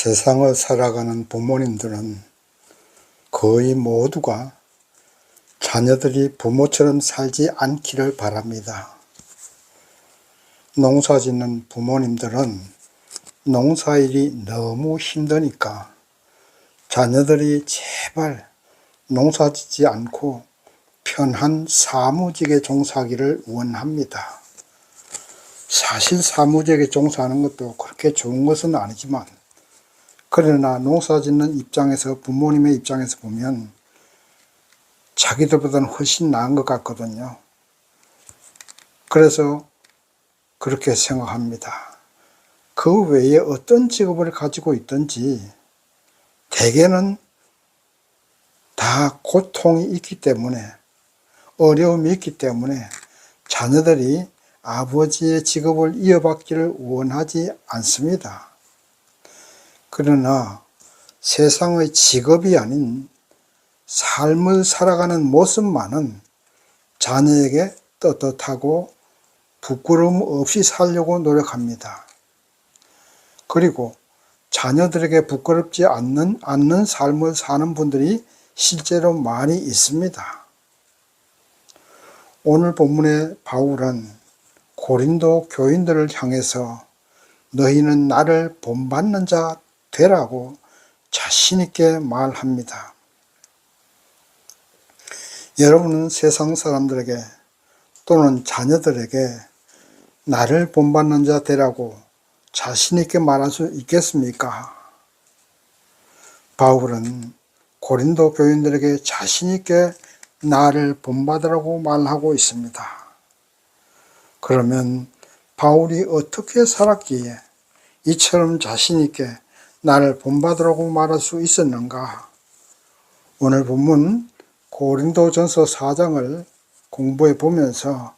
세상을 살아가는 부모님들은 거의 모두가 자녀들이 부모처럼 살지 않기를 바랍니다. 농사 짓는 부모님들은 농사일이 너무 힘드니까 자녀들이 제발 농사 짓지 않고 편한 사무직에 종사하기를 원합니다. 사실 사무직에 종사하는 것도 그렇게 좋은 것은 아니지만, 그러나 농사 짓는 입장에서, 부모님의 입장에서 보면 자기들보다는 훨씬 나은 것 같거든요. 그래서 그렇게 생각합니다. 그 외에 어떤 직업을 가지고 있든지 대개는 다 고통이 있기 때문에, 어려움이 있기 때문에 자녀들이 아버지의 직업을 이어받기를 원하지 않습니다. 그러나 세상의 직업이 아닌 삶을 살아가는 모습만은 자녀에게 떳떳하고 부끄러움 없이 살려고 노력합니다. 그리고 자녀들에게 부끄럽지 않는 삶을 사는 분들이 실제로 많이 있습니다. 오늘 본문의 바울은 고린도 교인들을 향해서 너희는 나를 본받는 자 되라고 자신 있게 말합니다. 여러분은 세상 사람들에게 또는 자녀들에게 나를 본받는 자 되라고 자신 있게 말할 수 있겠습니까? 바울은 고린도 교인들에게 자신 있게 나를 본받으라고 말하고 있습니다. 그러면 바울이 어떻게 살았기에 이처럼 자신 있게 나를 본받으라고 말할 수 있었는가? 오늘 본문 고린도전서 4장을 공부해 보면서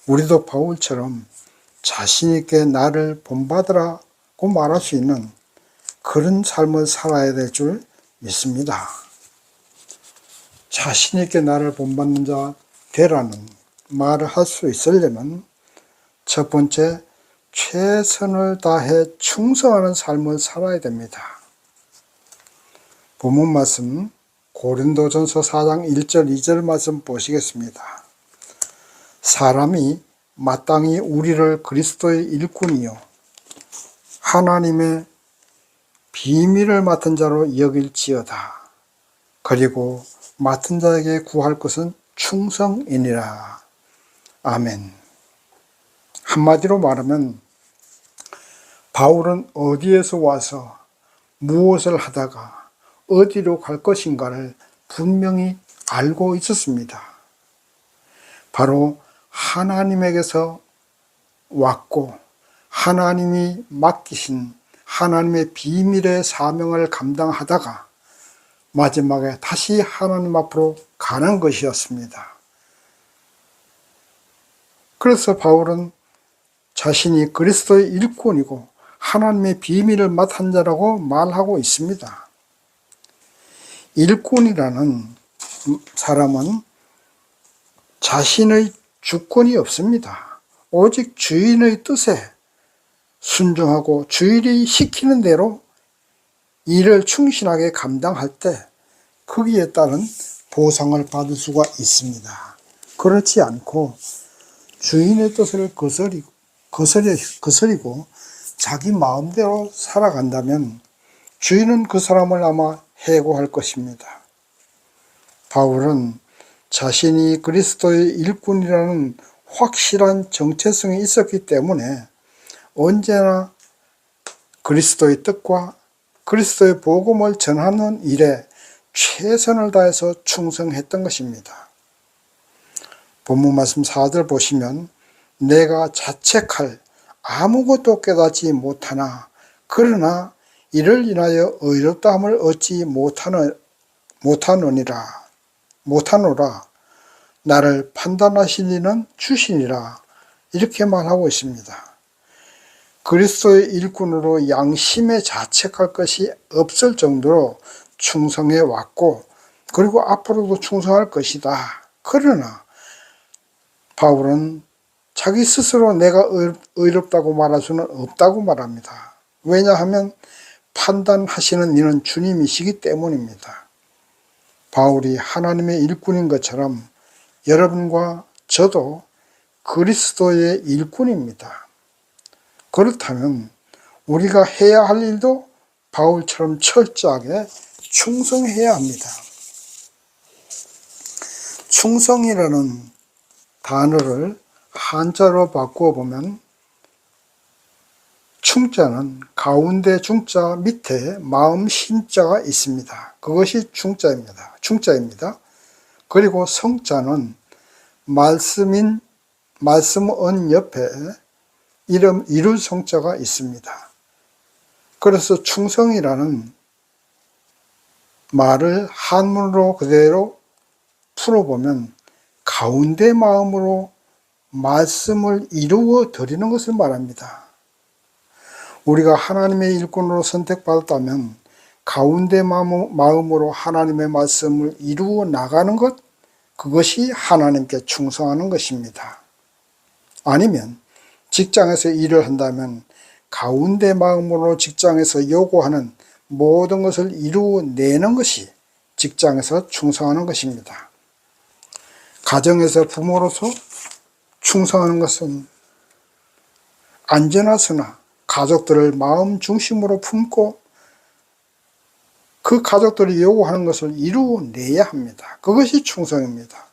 우리도 바울처럼 자신 있게 나를 본받으라고 말할 수 있는 그런 삶을 살아야 될 줄 믿습니다. 자신 있게 나를 본받는 자 되라는 말을 할 수 있으려면 첫 번째, 최선을 다해 충성하는 삶을 살아야 됩니다. 본문 말씀 고린도전서 4장 1절 2절 말씀 보시겠습니다. 사람이 마땅히 우리를 그리스도의 일꾼이요 하나님의 비밀을 맡은 자로 여길지어다. 그리고 맡은 자에게 구할 것은 충성이니라. 아멘. 한마디로 말하면 바울은 어디에서 와서 무엇을 하다가 어디로 갈 것인가를 분명히 알고 있었습니다. 바로 하나님에게서 왔고 하나님이 맡기신 하나님의 비밀의 사명을 감당하다가 마지막에 다시 하나님 앞으로 가는 것이었습니다. 그래서 바울은 자신이 그리스도의 일꾼이고 하나님의 비밀을 맡은 자라고 말하고 있습니다. 일꾼이라는 사람은 자신의 주권이 없습니다. 오직 주인의 뜻에 순종하고 주인이 시키는 대로 일을 충실하게 감당할 때 거기에 따른 보상을 받을 수가 있습니다. 그렇지 않고 주인의 뜻을 거스리고 자기 마음대로 살아간다면 주인은 그 사람을 아마 해고할 것입니다. 바울은 자신이 그리스도의 일꾼이라는 확실한 정체성이 있었기 때문에 언제나 그리스도의 뜻과 그리스도의 복음을 전하는 일에 최선을 다해서 충성했던 것입니다. 본문 말씀 4절 보시면 내가 자책할 아무것도 깨닫지 못하나 그러나 이를 인하여 의롭다함을 얻지 못하노라. 나를 판단하실 이는 주시니라. 이렇게 말하고 있습니다. 그리스도의 일꾼으로 양심에 자책할 것이 없을 정도로 충성해 왔고 그리고 앞으로도 충성할 것이다. 그러나 바울은 자기 스스로 내가 의롭다고 말할 수는 없다고 말합니다. 왜냐하면 판단하시는 이는 주님이시기 때문입니다. 바울이 하나님의 일꾼인 것처럼 여러분과 저도 그리스도의 일꾼입니다. 그렇다면 우리가 해야 할 일도 바울처럼 철저하게 충성해야 합니다. 충성이라는 단어를 한자로 바꾸어 보면 충자는 가운데 중자 밑에 마음 신자가 있습니다. 그것이 충자입니다. 그리고 성자는 말씀은 옆에 이룰 성자가 있습니다. 그래서 충성이라는 말을 한문으로 그대로 풀어보면 가운데 마음으로 말씀을 이루어 드리는 것을 말합니다. 우리가 하나님의 일꾼으로 선택받았다면 가운데 마음으로 하나님의 말씀을 이루어 나가는 것, 그것이 하나님께 충성하는 것입니다. 아니면 직장에서 일을 한다면 가운데 마음으로 직장에서 요구하는 모든 것을 이루어내는 것이 직장에서 충성하는 것입니다. 가정에서 부모로서 충성하는 것은 안전하으나 가족들을 마음 중심으로 품고 그 가족들이 요구하는 것을 이루어내야 합니다. 그것이 충성입니다.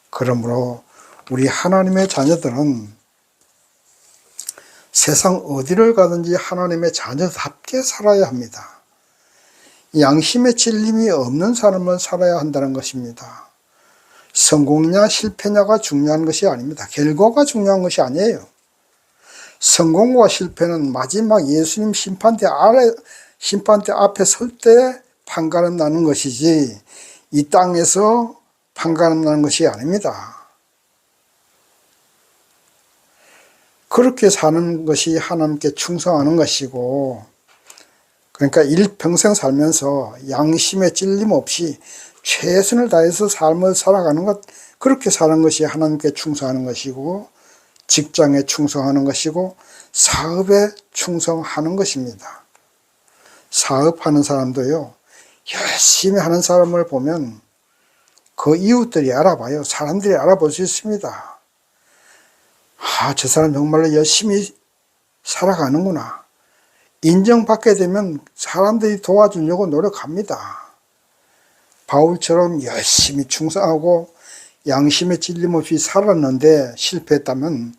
그러므로 우리 하나님의 자녀들은 세상 어디를 가든지 하나님의 자녀답게 살아야 합니다. 양심의 찔림이 없는 삶을 살아야 한다는 것입니다. 성공이냐 실패냐가 중요한 것이 아닙니다. 결과가 중요한 것이 아니에요. 성공과 실패는 마지막 예수님 심판대 앞에 설 때 판가름 나는 것이지 이 땅에서 판가름 나는 것이 아닙니다. 그렇게 사는 것이 하나님께 충성하는 것이고, 그러니까 일평생 살면서 양심에 찔림 없이 최선을 다해서 삶을 살아가는 것, 그렇게 사는 것이 하나님께 충성하는 것이고, 직장에 충성하는 것이고, 사업에 충성하는 것입니다. 사업하는 사람도요, 열심히 하는 사람을 보면 그 이웃들이 알아봐요. 사람들이 알아볼 수 있습니다. 저 사람 정말로 열심히 살아가는구나. 인정받게 되면 사람들이 도와주려고 노력합니다. 바울처럼 열심히 충성하고 양심에 찔림 없이 살았는데 실패했다면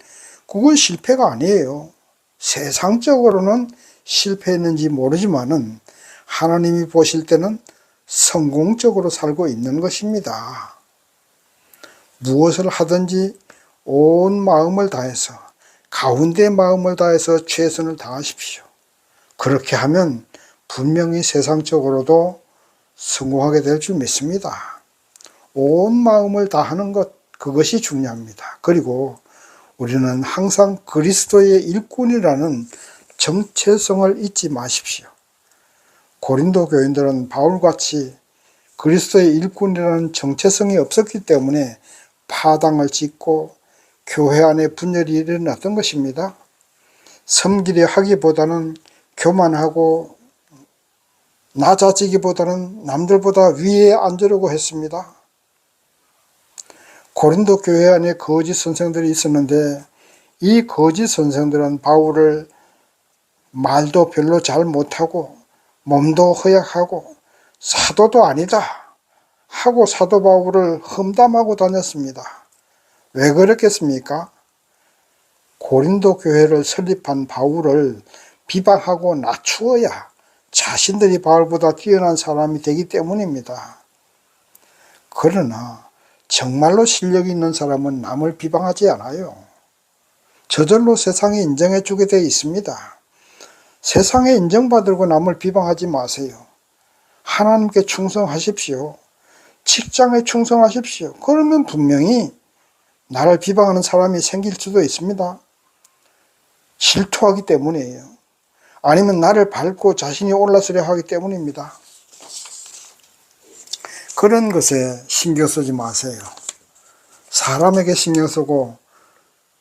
그건 실패가 아니에요. 세상적으로는 실패했는지 모르지만은 하나님이 보실 때는 성공적으로 살고 있는 것입니다. 무엇을 하든지 온 마음을 다해서, 가운데 마음을 다해서 최선을 다하십시오. 그렇게 하면 분명히 세상적으로도 성공하게 될 줄 믿습니다. 온 마음을 다하는 것, 그것이 중요합니다. 그리고 우리는 항상 그리스도의 일꾼이라는 정체성을 잊지 마십시오. 고린도 교인들은 바울같이 그리스도의 일꾼이라는 정체성이 없었기 때문에 파당을 짓고 교회 안에 분열이 일어났던 것입니다. 섬기려 하기보다는 교만하고 낮아지기보다는 남들보다 위에 앉으려고 했습니다. 고린도 교회 안에 거짓 선생들이 있었는데 이 거짓 선생들은 바울을 말도 별로 잘 못하고 몸도 허약하고 사도도 아니다 하고 사도 바울을 험담하고 다녔습니다. 왜 그랬겠습니까? 고린도 교회를 설립한 바울을 비방하고 낮추어야 자신들이 바울보다 뛰어난 사람이 되기 때문입니다. 그러나 정말로 실력이 있는 사람은 남을 비방하지 않아요. 저절로 세상에 인정해 주게 되어 있습니다. 세상에 인정받으려고 남을 비방하지 마세요. 하나님께 충성하십시오. 직장에 충성하십시오. 그러면 분명히 나를 비방하는 사람이 생길 수도 있습니다. 질투하기 때문이에요. 아니면 나를 밟고 자신이 올라서려 하기 때문입니다. 그런 것에 신경 쓰지 마세요. 사람에게 신경 쓰고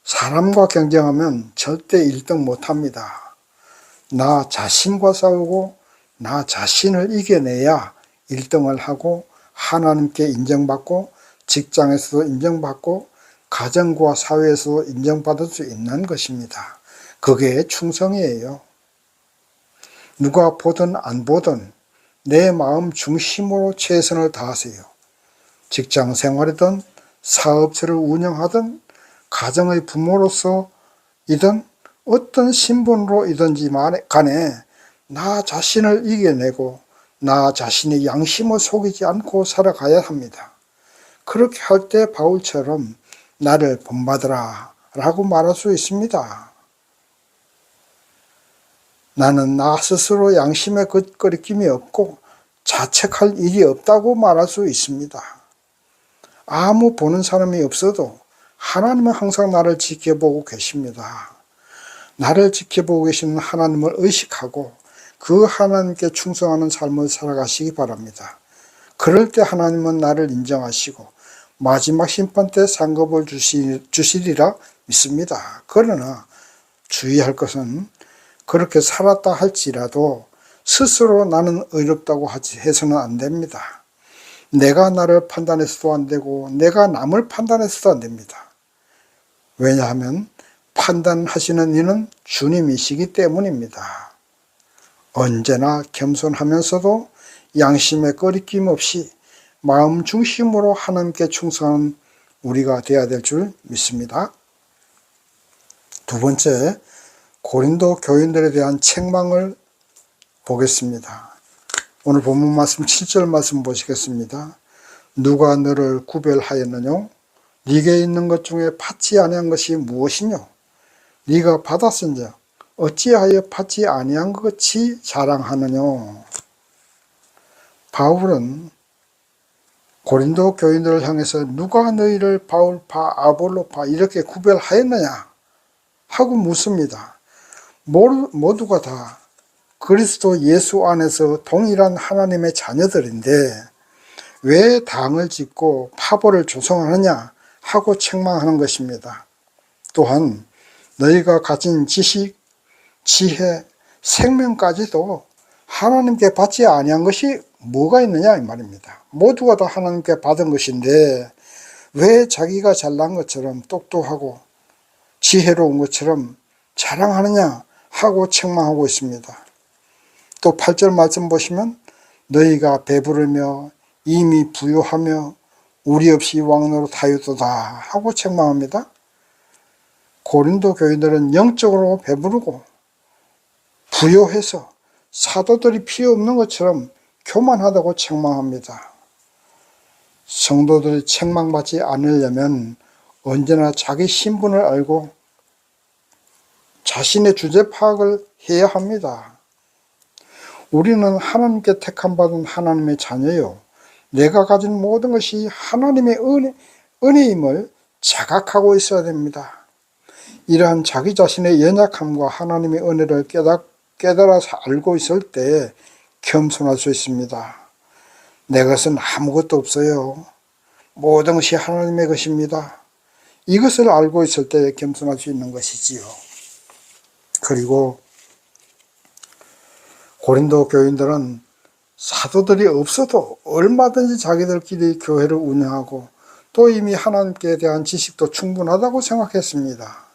사람과 경쟁하면 절대 1등 못합니다. 나 자신과 싸우고 나 자신을 이겨내야 1등을 하고 하나님께 인정받고 직장에서도 인정받고 가정과 사회에서도 인정받을 수 있는 것입니다. 그게 충성이에요. 누가 보든 안 보든 내 마음 중심으로 최선을 다하세요. 직장 생활이든 사업체를 운영하든 가정의 부모로서이든 어떤 신분으로이든지 간에 나 자신을 이겨내고 나 자신의 양심을 속이지 않고 살아가야 합니다. 그렇게 할 때 바울처럼 나를 본받으라 라고 말할 수 있습니다. 나는 나 스스로 양심에 거리낌이 없고 자책할 일이 없다고 말할 수 있습니다. 아무 보는 사람이 없어도 하나님은 항상 나를 지켜보고 계십니다. 나를 지켜보고 계시는 하나님을 의식하고 그 하나님께 충성하는 삶을 살아가시기 바랍니다. 그럴 때 하나님은 나를 인정하시고 마지막 심판 때 상급을 주시리라 믿습니다. 그러나 주의할 것은 그렇게 살았다 할지라도 스스로 나는 의롭다고 해서는 안 됩니다. 내가 나를 판단해서도 안 되고 내가 남을 판단해서도 안 됩니다. 왜냐하면 판단하시는 이는 주님이시기 때문입니다. 언제나 겸손하면서도 양심에 거리낌 없이 마음 중심으로 하나님께 충성하는 우리가 되어야 될 줄 믿습니다. 두 번째, 고린도 교인들에 대한 책망을 보겠습니다. 오늘 본문 말씀 7절 말씀 보시겠습니다. 누가 너를 구별하였느뇨? 네게 있는 것 중에 받지 아니한 것이 무엇이뇨? 네가 받았은즉 어찌하여 받지 아니한 것 같이 자랑하느뇨? 바울은 고린도 교인들을 향해서 누가 너희를 바울파 아볼로파 이렇게 구별하였느냐 하고 묻습니다. 모두가 다 그리스도 예수 안에서 동일한 하나님의 자녀들인데 왜 당을 짓고 파벌을 조성하느냐 하고 책망하는 것입니다. 또한 너희가 가진 지식, 지혜, 생명까지도 하나님께 받지 아니한 것이 뭐가 있느냐 이 말입니다. 모두가 다 하나님께 받은 것인데 왜 자기가 잘난 것처럼 똑똑하고 지혜로운 것처럼 자랑하느냐 하고 책망하고 있습니다. 또 8절 말씀 보시면 너희가 배부르며 이미 부요하며 우리 없이 왕노릇하였도다 하고 책망합니다. 고린도 교인들은 영적으로 배부르고 부요해서 사도들이 필요 없는 것처럼 교만하다고 책망합니다. 성도들이 책망받지 않으려면 언제나 자기 신분을 알고 자신의 주제 파악을 해야 합니다. 우리는 하나님께 택함받은 하나님의 자녀요. 내가 가진 모든 것이 하나님의 은혜임을 자각하고 있어야 됩니다. 이러한 자기 자신의 연약함과 하나님의 은혜를 깨달아서 알고 있을 때 겸손할 수 있습니다. 내 것은 아무것도 없어요. 모든 것이 하나님의 것입니다. 이것을 알고 있을 때 겸손할 수 있는 것이지요. 그리고 고린도 교인들은 사도들이 없어도 얼마든지 자기들끼리 교회를 운영하고 또 이미 하나님께 대한 지식도 충분하다고 생각했습니다.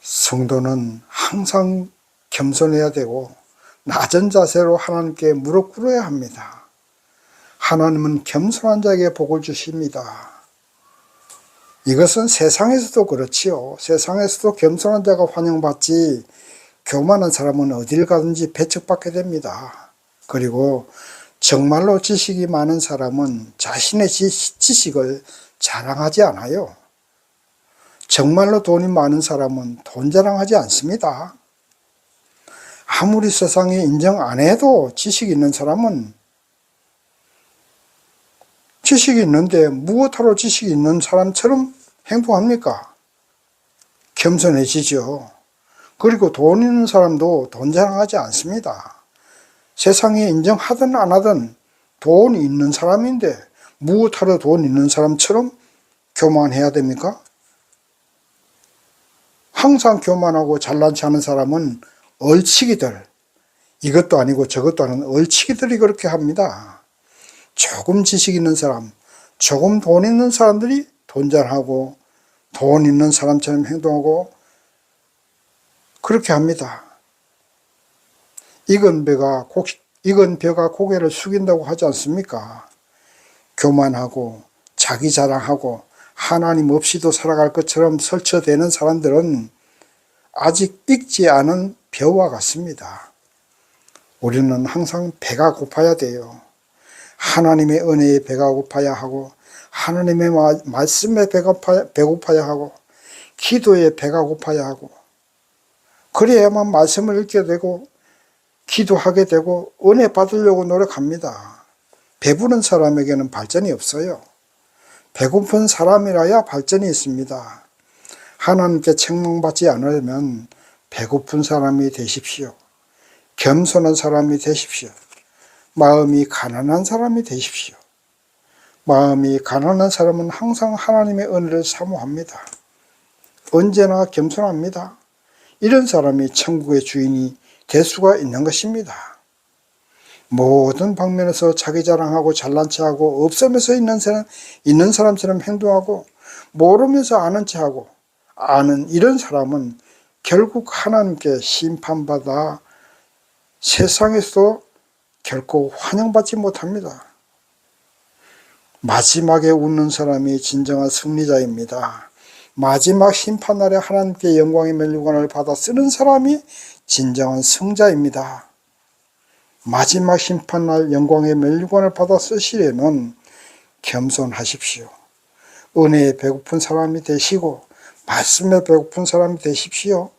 성도는 항상 겸손해야 되고 낮은 자세로 하나님께 무릎 꿇어야 합니다. 하나님은 겸손한 자에게 복을 주십니다. 이것은 세상에서도 그렇지요. 세상에서도 겸손한 자가 환영받지 교만한 사람은 어딜 가든지 배척받게 됩니다. 그리고 정말로 지식이 많은 사람은 자신의 지식을 자랑하지 않아요. 정말로 돈이 많은 사람은 돈 자랑하지 않습니다. 아무리 세상에 인정 안 해도 지식이 있는 사람은 지식이 있는데 무엇하러 지식이 있는 사람처럼 행동합니까? 겸손해지죠. 그리고 돈 있는 사람도 돈 자랑하지 않습니다. 세상에 인정하든 안 하든 돈 있는 사람인데 무엇하러 돈 있는 사람처럼 교만해야 됩니까? 항상 교만하고 잘난 체 하는 사람은 얼치기들, 이것도 아니고 저것도 아닌 얼치기들이 그렇게 합니다. 조금 지식 있는 사람, 조금 돈 있는 사람들이 돈 잘하고 돈 있는 사람처럼 행동하고 그렇게 합니다. 익은 벼가 고개를 숙인다고 하지 않습니까? 교만하고 자기 자랑하고 하나님 없이도 살아갈 것처럼 설쳐대는 사람들은 아직 익지 않은 벼와 같습니다. 우리는 항상 배가 고파야 돼요. 하나님의 은혜에 배가 고파야 하고 하나님의 말씀에 배고파야 하고 기도에 배가 고파야 하고 그래야만 말씀을 읽게 되고 기도하게 되고 은혜 받으려고 노력합니다. 배부른 사람에게는 발전이 없어요. 배고픈 사람이라야 발전이 있습니다. 하나님께 책망받지 않으려면 배고픈 사람이 되십시오. 겸손한 사람이 되십시오. 마음이 가난한 사람이 되십시오. 마음이 가난한 사람은 항상 하나님의 은혜를 사모합니다. 언제나 겸손합니다. 이런 사람이 천국의 주인이 될 수가 있는 것입니다. 모든 방면에서 자기 자랑하고 잘난 체하고 없으면서 있는 사람처럼 행동하고 모르면서 아는 체하고 아는 이런 사람은 결국 하나님께 심판받아 세상에서 결코 환영받지 못합니다. 마지막에 웃는 사람이 진정한 승리자입니다. 마지막 심판날에 하나님께 영광의 멸류관을 받아 쓰는 사람이 진정한 승자입니다. 마지막 심판날 영광의 멸류관을 받아 쓰시려면 겸손하십시오. 은혜에 배고픈 사람이 되시고 말씀에 배고픈 사람이 되십시오.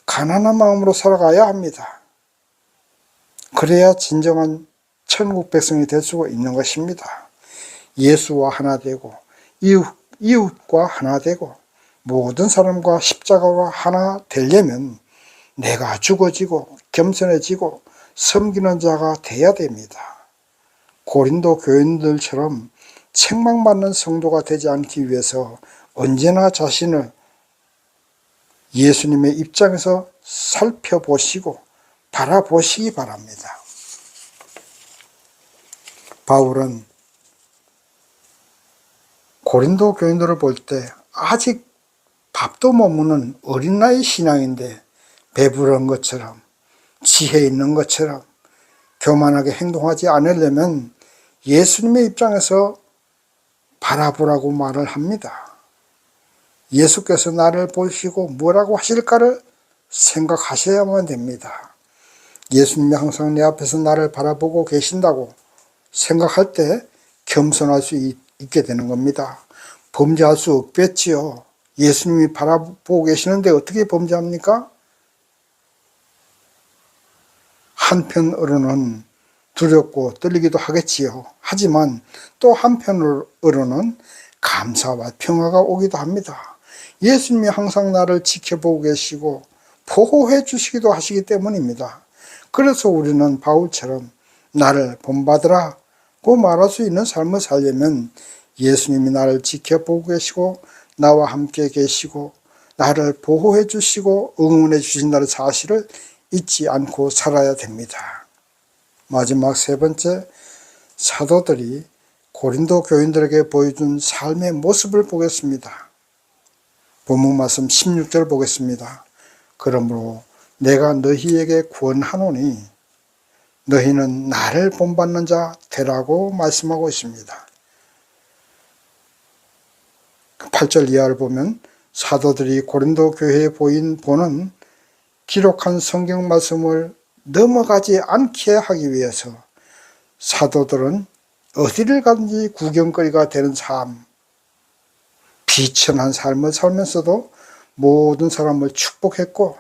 가난한 마음으로 살아가야 합니다. 그래야 진정한 천국 백성이 될 수가 있는 것입니다. 예수와 하나 되고 이웃과 하나 되고 모든 사람과 십자가와 하나 되려면 내가 죽어지고 겸손해지고 섬기는 자가 돼야 됩니다. 고린도 교인들처럼 책망받는 성도가 되지 않기 위해서 언제나 자신을 예수님의 입장에서 살펴보시고 바라보시기 바랍니다. 바울은 고린도 교인들을 볼 때 아직 밥도 못 먹는 어린 나이 신앙인데 배부른 것처럼 지혜 있는 것처럼 교만하게 행동하지 않으려면 예수님의 입장에서 바라보라고 말을 합니다. 예수께서 나를 보시고 뭐라고 하실까를 생각하셔야만 됩니다. 예수님이 항상 내 앞에서 나를 바라보고 계신다고 생각할 때 겸손할 수 있게 되는 겁니다. 범죄할 수 없겠지요. 예수님이 바라보고 계시는데 어떻게 범죄합니까? 한편으로는 두렵고 떨리기도 하겠지요. 하지만 또 한편으로는 감사와 평화가 오기도 합니다. 예수님이 항상 나를 지켜보고 계시고 보호해 주시기도 하시기 때문입니다. 그래서 우리는 바울처럼 나를 본받으라고 말할 수 있는 삶을 살려면 예수님이 나를 지켜보고 계시고 나와 함께 계시고 나를 보호해 주시고 응원해 주신다는 사실을 잊지 않고 살아야 됩니다. 마지막 세 번째, 사도들이 고린도 교인들에게 보여준 삶의 모습을 보겠습니다. 본문 말씀 16절 보겠습니다. 그러므로 내가 너희에게 권하노니 너희는 나를 본받는 자 되라고 말씀하고 있습니다. 8절 이하를 보면 사도들이 고린도 교회에 보는 기록한 성경 말씀을 넘어가지 않게 하기 위해서 사도들은 어디를 가든지 구경거리가 되는 삶, 비천한 삶을 살면서도 모든 사람을 축복했고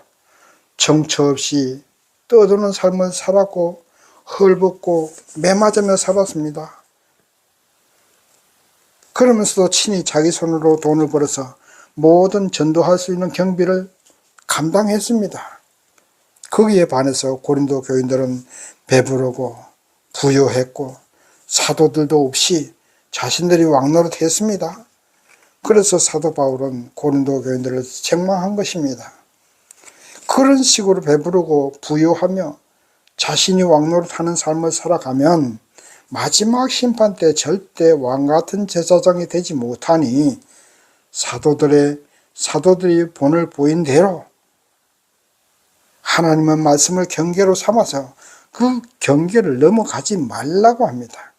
정처 없이 떠도는 삶을 살았고 헐벗고 매맞으며 살았습니다. 그러면서도 친히 자기 손으로 돈을 벌어서 모든 전도할 수 있는 경비를 감당했습니다. 거기에 반해서 고린도 교인들은 배부르고 부유했고 사도들도 없이 자신들이 왕노릇했습니다. 그래서 사도 바울은 고린도 교인들을 책망한 것입니다. 그런 식으로 배부르고 부유하며 자신이 왕노릇하는 삶을 살아가면 마지막 심판 때 절대 왕같은 제사장이 되지 못하니 사도들이 본을 보인 대로 하나님의 말씀을 경계로 삼아서 그 경계를 넘어가지 말라고 합니다.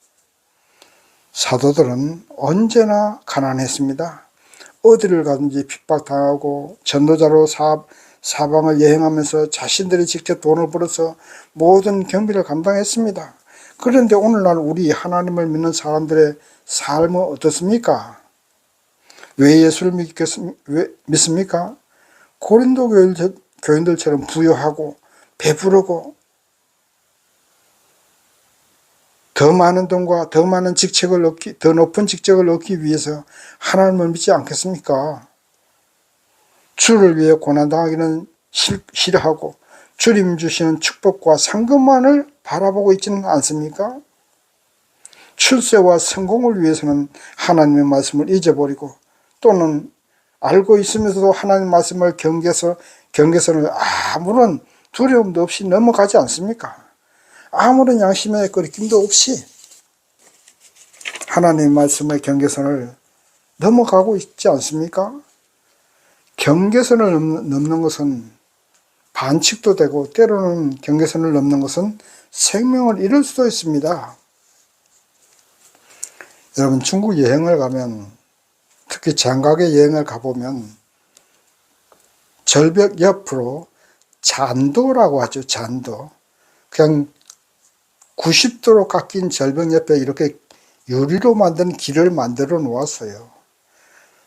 사도들은 언제나 가난했습니다. 어디를 가든지 핍박당하고 전도자로 사방을 여행하면서 자신들이 직접 돈을 벌어서 모든 경비를 감당했습니다. 그런데 오늘날 우리 하나님을 믿는 사람들의 삶은 어떻습니까? 왜 예수를 믿습니까? 고린도 교인들처럼 부유하고 배부르고 더 많은 돈과 더 많은 더 높은 직책을 얻기 위해서 하나님을 믿지 않겠습니까? 주를 위해 고난당하기는 싫어하고 주님 주시는 축복과 상급만을 바라보고 있지는 않습니까? 출세와 성공을 위해서는 하나님의 말씀을 잊어버리고 또는 알고 있으면서도 하나님의 말씀을 경계선을 아무런 두려움도 없이 넘어가지 않습니까? 아무런 양심의 거리낌도 없이 하나님의 말씀의 경계선을 넘어가고 있지 않습니까? 경계선을 넘는 것은 반칙도 되고 때로는 경계선을 넘는 것은 생명을 잃을 수도 있습니다. 여러분 중국 여행을 가면 특히 장가게 여행을 가보면 절벽 옆으로 잔도라고 하죠. 잔도. 그냥 90도로 깎인 절벽 옆에 이렇게 유리로 만든 길을 만들어 놓았어요.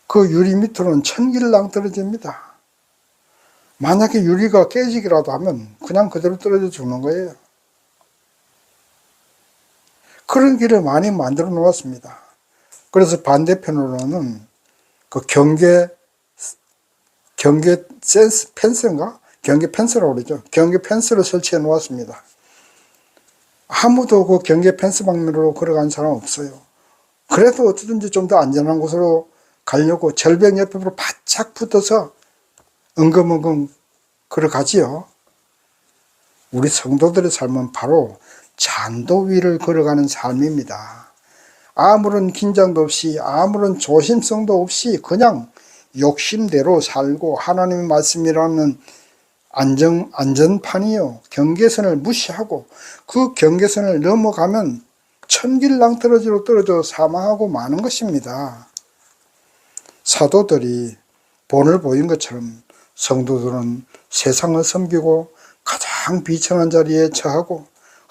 그 유리 밑으로는 천길랑 떨어집니다. 만약에 유리가 깨지기라도 하면 그냥 그대로 떨어져 죽는 거예요. 그런 길을 많이 만들어 놓았습니다. 그래서 반대편으로는 그 경계 펜스인가? 경계 펜스라고 그러죠. 경계 펜스를 설치해 놓았습니다. 아무도 그 경계 펜스 방면으로 걸어가는 사람 없어요. 그래도 어떻든지 좀 더 안전한 곳으로 가려고 절벽 옆으로 바짝 붙어서 엉금엉금 걸어가지요. 우리 성도들의 삶은 바로 잔도 위를 걸어가는 삶입니다. 아무런 긴장도 없이 아무런 조심성도 없이 그냥 욕심대로 살고 하나님의 말씀이라는 안전판이요. 경계선을 무시하고 그 경계선을 넘어가면 천길낭떠러지로 떨어져 사망하고 마는 것입니다. 사도들이 본을 보인 것처럼 성도들은 세상을 섬기고 가장 비천한 자리에 처하고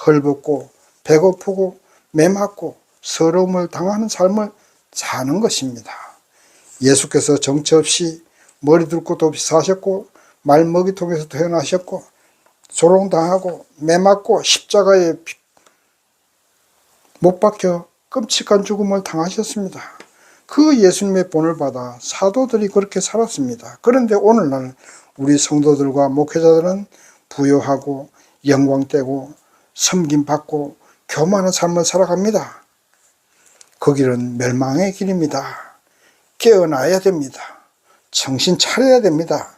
헐벗고 배고프고 매맞고 서러움을 당하는 삶을 사는 것입니다. 예수께서 정처 없이 머리 둘 곳도 없이 사셨고 말먹이통에서 태어나셨고 조롱당하고 매맞고 십자가에 못 박혀 끔찍한 죽음을 당하셨습니다. 그 예수님의 본을 받아 사도들이 그렇게 살았습니다. 그런데 오늘날 우리 성도들과 목회자들은 부유하고 영광되고 섬김받고 교만한 삶을 살아갑니다. 그 길은 멸망의 길입니다. 깨어나야 됩니다. 정신 차려야 됩니다.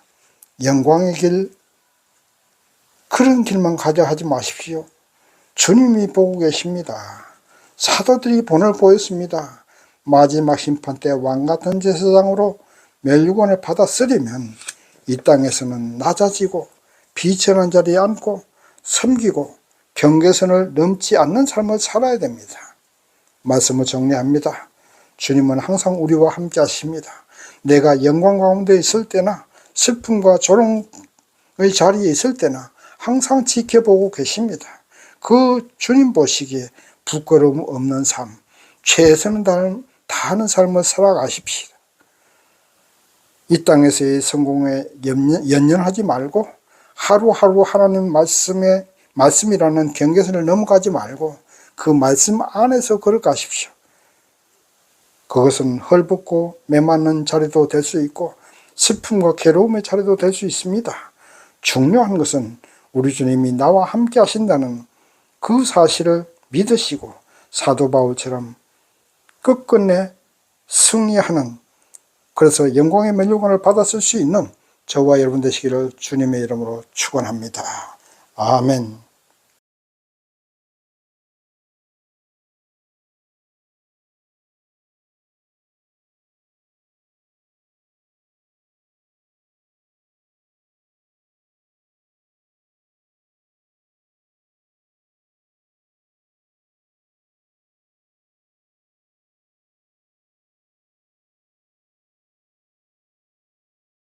영광의 길, 그런 길만 가자 하지 마십시오. 주님이 보고 계십니다. 사도들이 본을 보였습니다. 마지막 심판 때 왕같은 제사장으로 멸류관을 받아 쓰려면 이 땅에서는 낮아지고 비천한 자리에 앉고 섬기고 경계선을 넘지 않는 삶을 살아야 됩니다. 말씀을 정리합니다. 주님은 항상 우리와 함께 하십니다. 내가 영광 가운데 있을 때나 슬픔과 조롱의 자리에 있을 때나 항상 지켜보고 계십니다. 그 주님 보시기에 부끄러움 없는 삶, 최선을 다하는 삶을 살아가십시오. 이 땅에서의 성공에 연연하지 말고 하루하루 하나님 말씀이라는 경계선을 넘어가지 말고 그 말씀 안에서 걸어가십시오. 그것은 헐벗고 매맞는 자리도 될 수 있고 슬픔과 괴로움의 자리도 될 수 있습니다. 중요한 것은 우리 주님이 나와 함께 하신다는 그 사실을 믿으시고 사도 바울처럼 끝끝내 승리하는 그래서 영광의 면류관을 받았을 수 있는 저와 여러분 되시기를 주님의 이름으로 축원합니다. 아멘.